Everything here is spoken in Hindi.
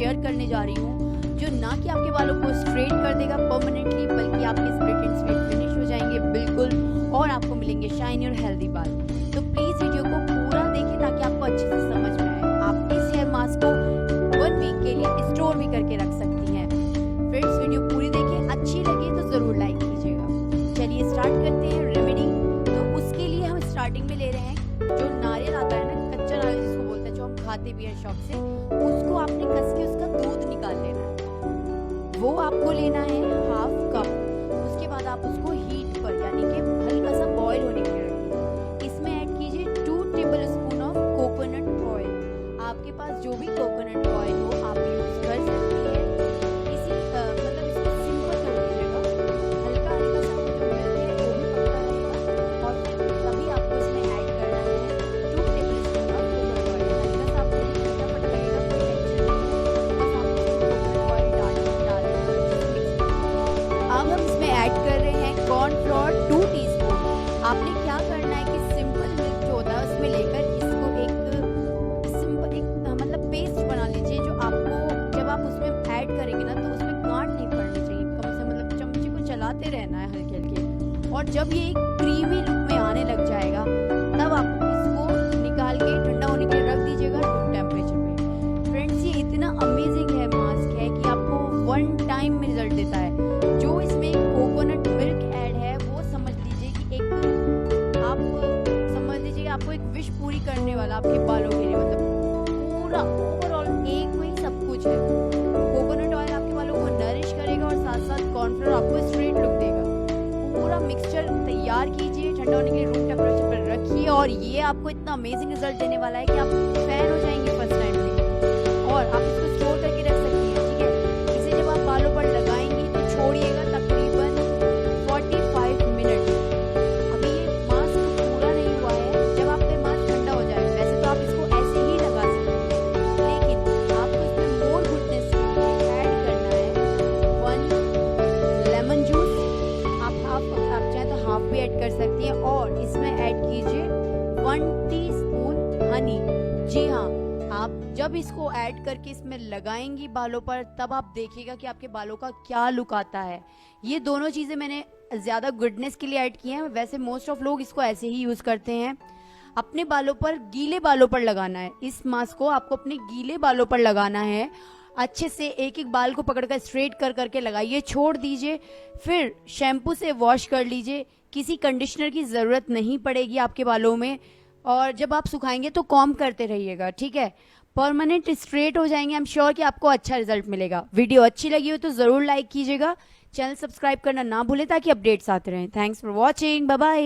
शेयर करने जा रही हूँ, जो ना कि आपके बालों को स्ट्रेट कर देगा परमानेंटली, बल्कि आपके स्प्लिट एंड स्ट्रेट फिनिश हो जाएंगे बिल्कुल, और आपको मिलेंगे शाइनी और हेल्दी बाल। तो प्लीज वीडियो को पूरा देखें ताकि आपको अच्छे से समझ में आए। आप इस हेयर मास्क को 1 वीक के लिए स्टोर भी करके रख सकती हैं। फ्रेंड्स, वीडियो पूरी देखें, अच्छी लगे तो जरूर लाइक कीजिएगा। चलिए स्टार्ट करते हैं रेमेडी। तो उसके लिए हम स्टार्टिंग में ले रहे हैं जो नारियल आता है ना, कच्चा नारियल जिसको बोलते हैं, जो हम खाते भी हैं शौक से, उसको आपने कस के उसका दूध निकाल लेना है। वो आपको लेना है हाफ कप। उसके बाद आप उसको हीट पर यानी कि हल्का सा बॉईल होने के लिए रखिए। इसमें ऐड कीजिए 2 table spoon of coconut oil. आपके पास जो भी कोकोनट ऑयल हो आप यूज कर सकती हैं। इसी मतलब इसको सिंपल कर दीजिएगा, हल्का हल्का सा जो मिलते हैं वो भी पकता रहेगा। और फिर तभी आपको इसमें ऐड करना है 2 table spoon of coconut oil. हल्का सा आपको फटाफट लगेगा, कोई टेंशन नहीं है, बस आपको कोकोनट ऑयल डालना है। अब हम इसमें ऐड कर रहे हैं कॉर्नफ्लोर 2 टीस्पून। आपने क्या करना है कि सिंपल मिल्क जो होता है उसमें लेकर इसको मतलब पेस्ट बना लीजिए, जो आपको जब आप उसमें ऐड करेंगे ना तो उसमें गांठ नहीं पड़नी चाहिए। कम से मतलब चमचे को चलाते रहना है हल्के हल्के, और जब ये एक क्रीमी लुक में आने लग जाएगा तब आप इसको निकाल के ठंडा होने के लिए रख दीजिएगा रूम टेम्परेचर पे। फ्रेंड्स, ये इतना अमेजिंग हेयर मास्क है कि आपको 1 टाइम में रिजल्ट देता है। जो इसमें कोकोनट मिल्क ऐड है वो समझ लीजिए कि आपको एक विश पूरी करने वाला आपके बालों के लिए, मतलब पूरा ओवरऑल एक में ही सब कुछ है। कोकोनट ऑयल आपके बालों को नरिश करेगा और साथ साथ कॉर्नफ्लोर आपको स्ट्रेट लुक देगा। पूरा मिक्सचर तैयार कीजिए, ठंडा होने के लिए रूम टेम्परेचर पर रखिए, और ये आपको इतना अमेजिंग रिजल्ट देने वाला है कि आप फैन हो जाएंगे फर्स्ट टाइम में। और आप इसको स्टोर करके रख सकती हैं, ठीक है। इसे जब आप बालों पर लगाएंगी तो छोड़िएगा तकरीबन 45 मिनट। अभी ये मास्क पूरा नहीं हुआ है, जब आपका मास्क ठंडा हो जाए, वैसे तो आप इसको ऐसे ही लगा सकते हैं, लेकिन आपको इसमें मोर गुडनेस के लिए ऐड करना है 1 लेमन जूस। आप चाहे तो हाफ भी ऐड कर सकती हैं, और इसमें ऐड कीजिए 1 टीस्पून हनी। जी हाँ, आप जब इसको ऐड करके इसमें लगाएंगी बालों पर तब आप देखिएगा कि आपके बालों का क्या लुक आता है। ये दोनों चीजें मैंने ज्यादा गुडनेस के लिए ऐड की हैं। वैसे मोस्ट ऑफ लोग इसको ऐसे ही यूज करते हैं। अपने बालों पर, गीले बालों पर लगाना है इस मास्क को, आपको अपने गीले बालों पर लगाना है। अच्छे से एक एक बाल को पकड़कर स्ट्रेट कर करके लगाइए, छोड़ दीजिए, फिर शैम्पू से वॉश कर लीजिए। किसी कंडीशनर की जरूरत नहीं पड़ेगी आपके बालों में, और जब आप सुखाएंगे तो कॉम्ब करते रहिएगा, ठीक है। परमानेंट स्ट्रेट हो जाएंगे। आई एम श्योर कि आपको अच्छा रिजल्ट मिलेगा। वीडियो अच्छी लगी हो तो जरूर लाइक कीजिएगा, चैनल सब्सक्राइब करना ना भूलें ताकि अपडेट्स आते रहें। Thanks for watching, bye bye.